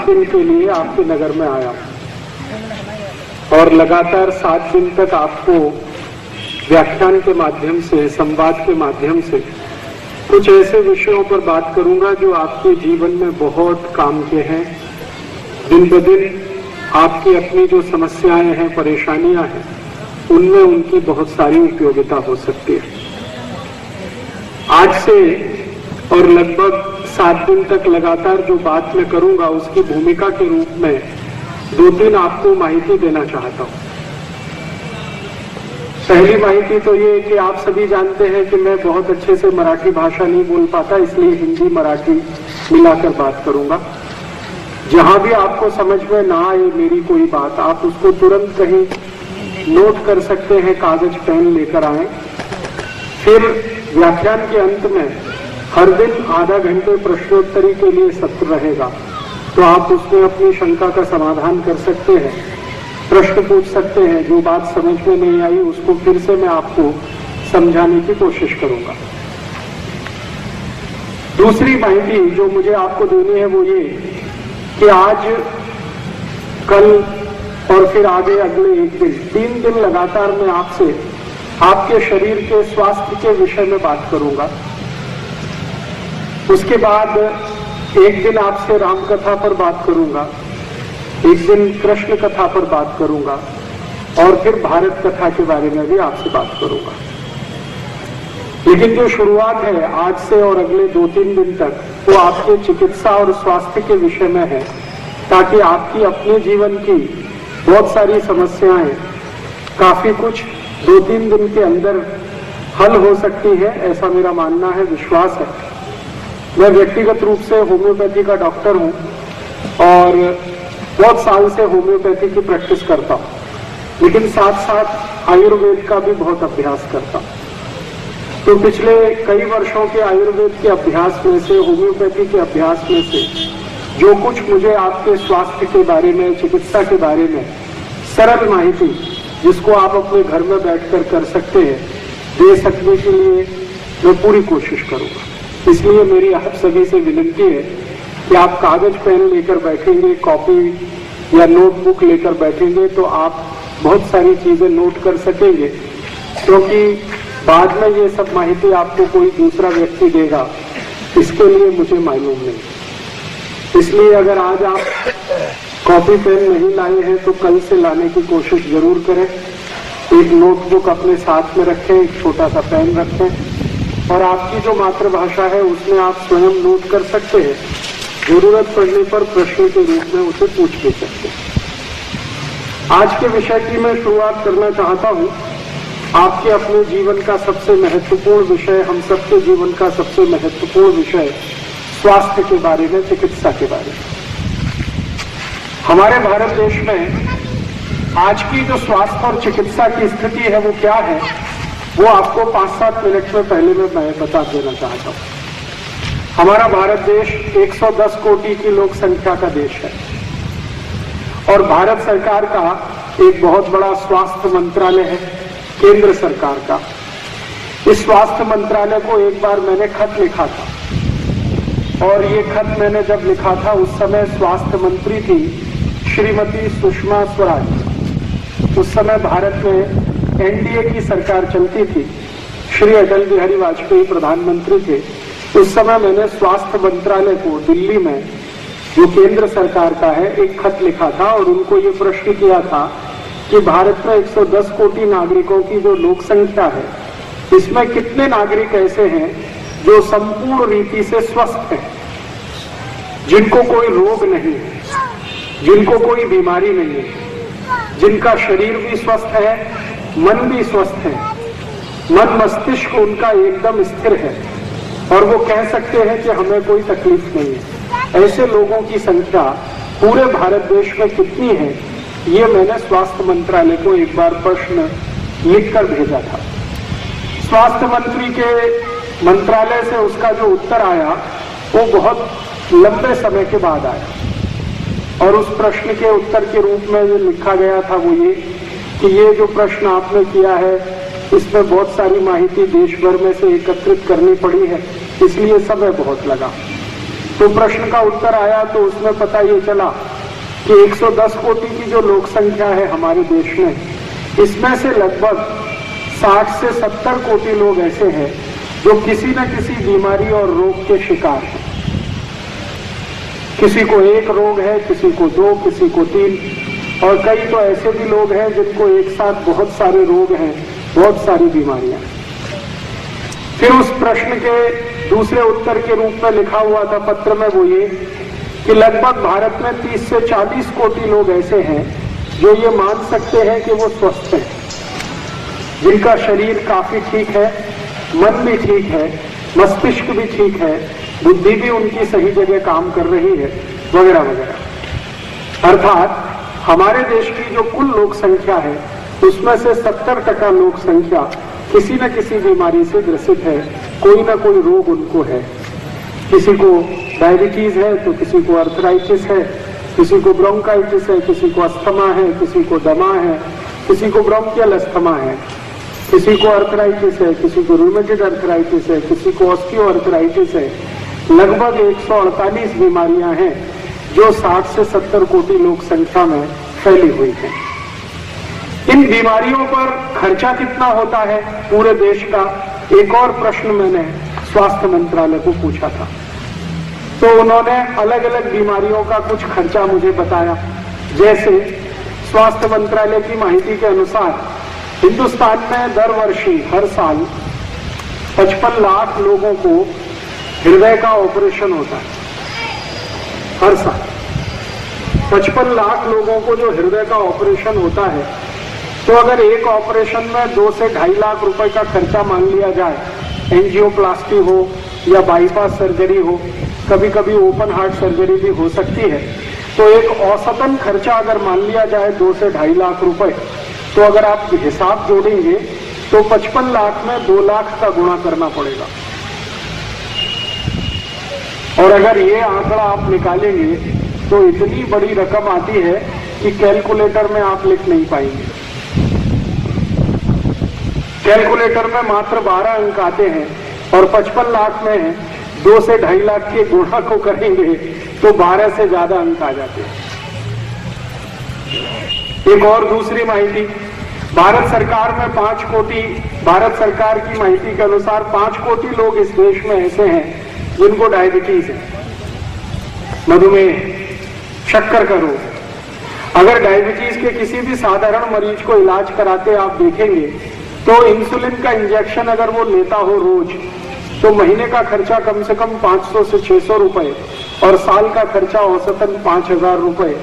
7 दिन के लिए आपके नगर में आया और लगातार 7 दिन तक आपको व्याख्यान के माध्यम से, संवाद के माध्यम से कुछ ऐसे विषयों पर बात करूंगा जो आपके जीवन में बहुत काम के हैं। दिन ब दिन आपकी अपनी जो समस्याएं हैं, परेशानियां हैं, उनमें उनकी बहुत सारी उपयोगिता हो सकती है। आज से और लगभग 7 दिन तक लगातार जो बात मैं करूंगा उसकी भूमिका के रूप में 2-3 आपको माहिती देना चाहता हूं। पहली माहिती तो ये कि आप सभी जानते हैं कि मैं बहुत अच्छे से मराठी भाषा नहीं बोल पाता, इसलिए हिंदी मराठी मिलाकर बात करूंगा। जहां भी आपको समझ में ना आए मेरी कोई बात, आप उसको तुरंत कहीं नोट कर सकते हैं, कागज पेन लेकर आए। फिर व्याख्यान के अंत में हर दिन आधा घंटे प्रश्नोत्तरी के लिए सत्र रहेगा, तो आप उसमें अपनी शंका का समाधान कर सकते हैं, प्रश्न पूछ सकते हैं। जो बात समझ में नहीं आई उसको फिर से मैं आपको समझाने की कोशिश करूंगा। दूसरी माहिती जो मुझे आपको देनी है वो ये कि आज, कल और फिर आगे अगले 1 दिन, 3 दिन लगातार मैं आपसे आपके शरीर के स्वास्थ्य के विषय में बात करूंगा। उसके बाद 1 दिन आपसे राम कथा पर बात करूंगा, 1 दिन कृष्ण कथा पर बात करूंगा और फिर भारत कथा के बारे में भी आपसे बात करूंगा। लेकिन जो शुरुआत है आज से और अगले 2-3 दिन तक, वो आपके चिकित्सा और स्वास्थ्य के विषय में है, ताकि आपकी अपने जीवन की बहुत सारी समस्याएं काफी कुछ 2-3 दिन के अंदर हल हो सकती है, ऐसा मेरा मानना है, विश्वास है। मैं व्यक्तिगत रूप से होम्योपैथी का डॉक्टर हूं और बहुत साल से होम्योपैथी की प्रैक्टिस करता हूं, लेकिन साथ साथ आयुर्वेद का भी बहुत अभ्यास करता हूं। तो पिछले कई वर्षों के आयुर्वेद के अभ्यास में से, होम्योपैथी के अभ्यास में से जो कुछ मुझे आपके स्वास्थ्य के बारे में, चिकित्सा के बारे में सरल माहिती, जिसको आप अपने घर में बैठकर कर सकते हैं, दे सकने के लिए मैं पूरी कोशिश करूंगा। इसलिए मेरी आप सभी से विनती है कि आप कागज पेन लेकर बैठेंगे, कॉपी या नोटबुक लेकर बैठेंगे तो आप बहुत सारी चीजें नोट कर सकेंगे, क्योंकि बाद में ये सब माहिती आपको कोई दूसरा व्यक्ति देगा, इसके लिए मुझे मालूम नहीं। इसलिए अगर आज आप कॉपी पेन नहीं लाए हैं तो कल से लाने की कोशिश जरूर करें। एक नोटबुक अपने साथ में रखें, एक छोटा सा पेन रखें और आपकी जो मातृभाषा है उसमें आप स्वयं नोट कर सकते हैं। जरूरत पड़ने पर प्रश्न के रूप में उसे पूछ भी सकते हैं। आज के विषय की मैं शुरुआत करना चाहता हूं। आपके अपने जीवन का सबसे महत्वपूर्ण विषय, हम सबके जीवन का सबसे महत्वपूर्ण विषय स्वास्थ्य के बारे में, चिकित्सा के बारे में। हमारे भारत देश में आज की जो स्वास्थ्य और चिकित्सा की स्थिति है वो क्या है, वो आपको 5-7 मिनट में पहले में मैं बता देना चाहता हूं। हमारा भारत देश 110 कोटि की लोक संख्या का देश है और भारत सरकार का एक बहुत बड़ा स्वास्थ्य मंत्रालय है, केंद्र सरकार का। इस स्वास्थ्य मंत्रालय को एक बार मैंने खत लिखा था और ये खत मैंने जब लिखा था उस समय स्वास्थ्य मंत्री थी श्रीमती सुषमा स्वराज। उस समय भारत में एनडीए की सरकार चलती थी, श्री अटल बिहारी वाजपेयी प्रधानमंत्री थे। उस समय मैंने स्वास्थ्य मंत्रालय को दिल्ली में, जो केंद्र सरकार का है, एक खत लिखा था और उनको ये प्रश्न किया था कि भारत में 110 कोटि नागरिकों की जो लोक संख्या है, इसमें कितने नागरिक ऐसे हैं जो संपूर्ण रीति से स्वस्थ हैं, जिनको कोई रोग नहीं है, जिनको कोई बीमारी नहीं है, जिनका शरीर भी स्वस्थ है, मन भी स्वस्थ है, मन मस्तिष्क उनका एकदम स्थिर है और वो कह सकते हैं कि हमें कोई तकलीफ नहीं है। ऐसे लोगों की संख्या पूरे भारत देश में कितनी है, ये मैंने स्वास्थ्य मंत्रालय को एक बार प्रश्न लिखकर भेजा था। स्वास्थ्य मंत्री के मंत्रालय से उसका जो उत्तर आया वो बहुत लंबे समय के बाद आया और उस प्रश्न के उत्तर के रूप में जो लिखा गया था वो ये कि ये जो प्रश्न आपने किया है इसमें बहुत सारी माहिती देश भर में से एकत्रित करनी पड़ी है, इसलिए समय बहुत लगा। तो प्रश्न का उत्तर आया तो उसमें पता ये चला कि 110 कोटि की जो लोक संख्या है हमारे देश में, इसमें से लगभग 60 से 70 कोटि लोग ऐसे हैं जो किसी न किसी बीमारी और रोग के शिकार हैं। किसी को एक रोग है, किसी को 2, किसी को 3, और कई तो ऐसे भी लोग हैं जिनको एक साथ बहुत सारे रोग हैं, बहुत सारी बीमारियां। फिर उस प्रश्न के दूसरे उत्तर के रूप में लिखा हुआ था पत्र में वो ये कि लगभग भारत में 30 से 40 कोटि लोग ऐसे हैं जो ये मान सकते हैं कि वो स्वस्थ हैं, जिनका शरीर काफी ठीक है, मन भी ठीक है, मस्तिष्क भी ठीक है, बुद्धि भी उनकी सही जगह काम कर रही है, वगैरह वगैरह। अर्थात हमारे देश की जो कुल लोक संख्या है उसमें से 70% लोक संख्या किसी न किसी बीमारी से ग्रसित है, कोई ना कोई रोग उनको है। किसी को डायबिटीज है तो किसी को अर्थराइटिस है, किसी को ब्रोंकाइटिस है, किसी को अस्थमा है, किसी को दमा है, किसी को ब्रोंकियल अस्थमा है, किसी को अर्थराइटिस है, किसी को रूमेटॉइड अर्थराइटिस है, किसी को ऑस्टियो अर्थराइटिस है। लगभग 148 बीमारियां हैं जो 60 से 70 कोटि लोक संख्या में फैली हुई हैं। इन बीमारियों पर खर्चा कितना होता है पूरे देश का, एक और प्रश्न मैंने स्वास्थ्य मंत्रालय को पूछा था, तो उन्होंने अलग अलग बीमारियों का कुछ खर्चा मुझे बताया। जैसे स्वास्थ्य मंत्रालय की माहिती के अनुसार हिंदुस्तान में दर वर्ष हर साल 55 लाख लोगों को हृदय का ऑपरेशन होता है। हर साल 55 लाख लोगों को जो हृदय का ऑपरेशन होता है, तो अगर एक ऑपरेशन में 2 से 2.5 लाख रुपए का खर्चा मान लिया जाए, एंजियोप्लास्टी हो या बाईपास सर्जरी हो, कभी कभी ओपन हार्ट सर्जरी भी हो सकती है, तो एक औसतन खर्चा अगर मान लिया जाए 2 से 2.5 लाख रुपए, तो अगर आप हिसाब जोड़ेंगे तो 55 लाख में 2 लाख का गुणा करना पड़ेगा। और अगर ये आंकड़ा आप निकालेंगे तो इतनी बड़ी रकम आती है कि कैलकुलेटर में आप लिख नहीं पाएंगे। कैलकुलेटर में मात्र 12 अंक आते हैं और 55 लाख में 2 से 2.5 लाख के गुणा को करेंगे तो 12 से ज्यादा अंक आ जाते हैं। एक और दूसरी माहिती, भारत सरकार में 5 कोटि, भारत सरकार की माहिती के अनुसार 5 कोटि लोग इस देश में ऐसे हैं जिनको डायबिटीज है, मधुमेह, शक्कर का रोग। अगर डायबिटीज के किसी भी साधारण मरीज को इलाज कराते आप देखेंगे तो इंसुलिन का इंजेक्शन अगर वो लेता हो रोज, तो महीने का खर्चा कम से कम 500 से 600 रुपए और साल का खर्चा औसतन 5000 रुपए।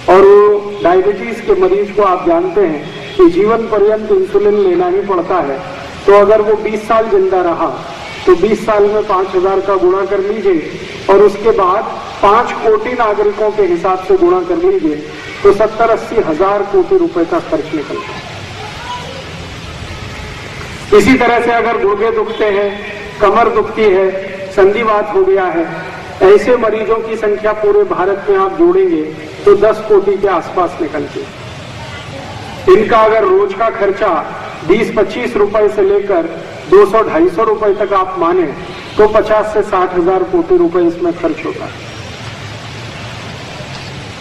और वो डायबिटीज के मरीज को आप जानते हैं कि जीवन पर्यंत इंसुलिन लेना ही पड़ता है। तो अगर वो 20 साल जिंदा रहा तो 20 साल में 5000 का गुणा कर लीजिए और उसके बाद 5 कोटि नागरिकों के हिसाब से गुणा कर लीजिए तो 70-80 हजार कोटि रुपए का खर्च निकलता है। इसी तरह से अगर गुर्दे दुखते हैं, कमर दुखती है, संधिवात हो गया है, ऐसे मरीजों की संख्या पूरे भारत में आप जोड़ेंगे तो 10 कोटि के आसपास निकलती है। इनका अगर रोज का खर्चा 20-25 रुपए से लेकर 200-250 रुपए तक आप माने तो 50 से 60 हजार कोटि रुपए इसमें खर्च होता है।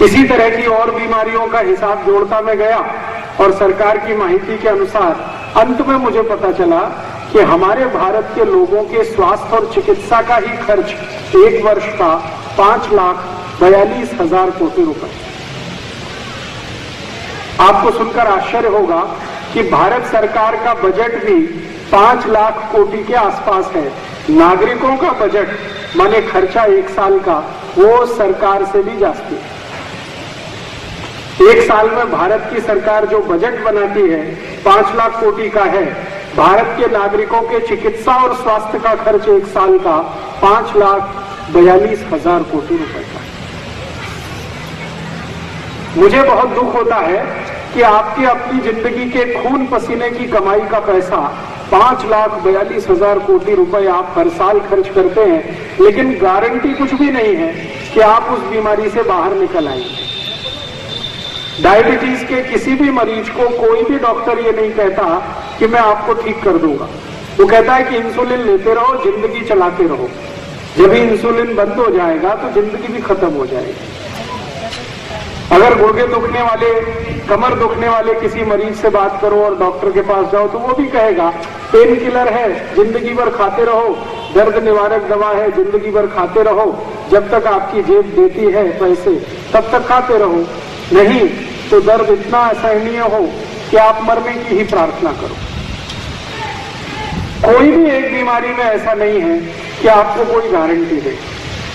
इसी तरह की और बीमारियों का हिसाब जोड़ता मैं गया और सरकार की माहिती के अनुसार अंत में मुझे पता चला कि हमारे भारत के लोगों के स्वास्थ्य और चिकित्सा का ही खर्च एक वर्ष का 5,42,000 कोटि रुपए। आपको सुनकर आश्चर्य होगा कि भारत सरकार का बजट भी 5 लाख कोटि के आसपास है। नागरिकों का बजट माने खर्चा एक साल का वो सरकार से भी जास्ती है। एक साल में भारत की सरकार जो बजट बनाती है 5 लाख कोटि का है। भारत के नागरिकों के चिकित्सा और स्वास्थ्य का खर्च एक साल का 5,42,000 कोटि रुपए का। मुझे बहुत दुख होता है कि आपकी अपनी जिंदगी के खून पसीने की कमाई का पैसा 5,42,000 कोटि रुपए आप हर साल खर्च करते हैं, लेकिन गारंटी कुछ भी नहीं है कि आप उस बीमारी से बाहर निकल आएंगे। डायबिटीज के किसी भी मरीज को कोई भी डॉक्टर ये नहीं कहता कि मैं आपको ठीक कर दूंगा। वो कहता है कि इंसुलिन लेते रहो, जिंदगी चलाते रहो। जब इंसुलिन बंद हो जाएगा तो जिंदगी भी खत्म हो जाएगी। अगर गुर्दे दुखने वाले, कमर दुखने वाले किसी मरीज से बात करो और डॉक्टर के पास जाओ तो वो भी कहेगा पेन किलर है, जिंदगी भर खाते रहो, दर्द निवारक दवा है, जिंदगी भर खाते रहो, जब तक आपकी जेब देती है पैसे तब तक खाते रहो, नहीं तो दर्द इतना असहनीय हो कि आप मरने की ही प्रार्थना करो। कोई भी एक बीमारी में ऐसा नहीं है कि आपको कोई गारंटी दे।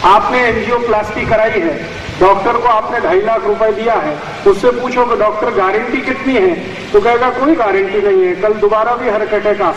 आपने एंजियोप्लास्टी कराई है, डॉक्टर को आपने 2.5 लाख रुपए दिया है, उससे पूछो कि डॉक्टर गारंटी कितनी है, तो कहेगा कोई गारंटी नहीं है, कल दोबारा भी हार्ट अटैक आ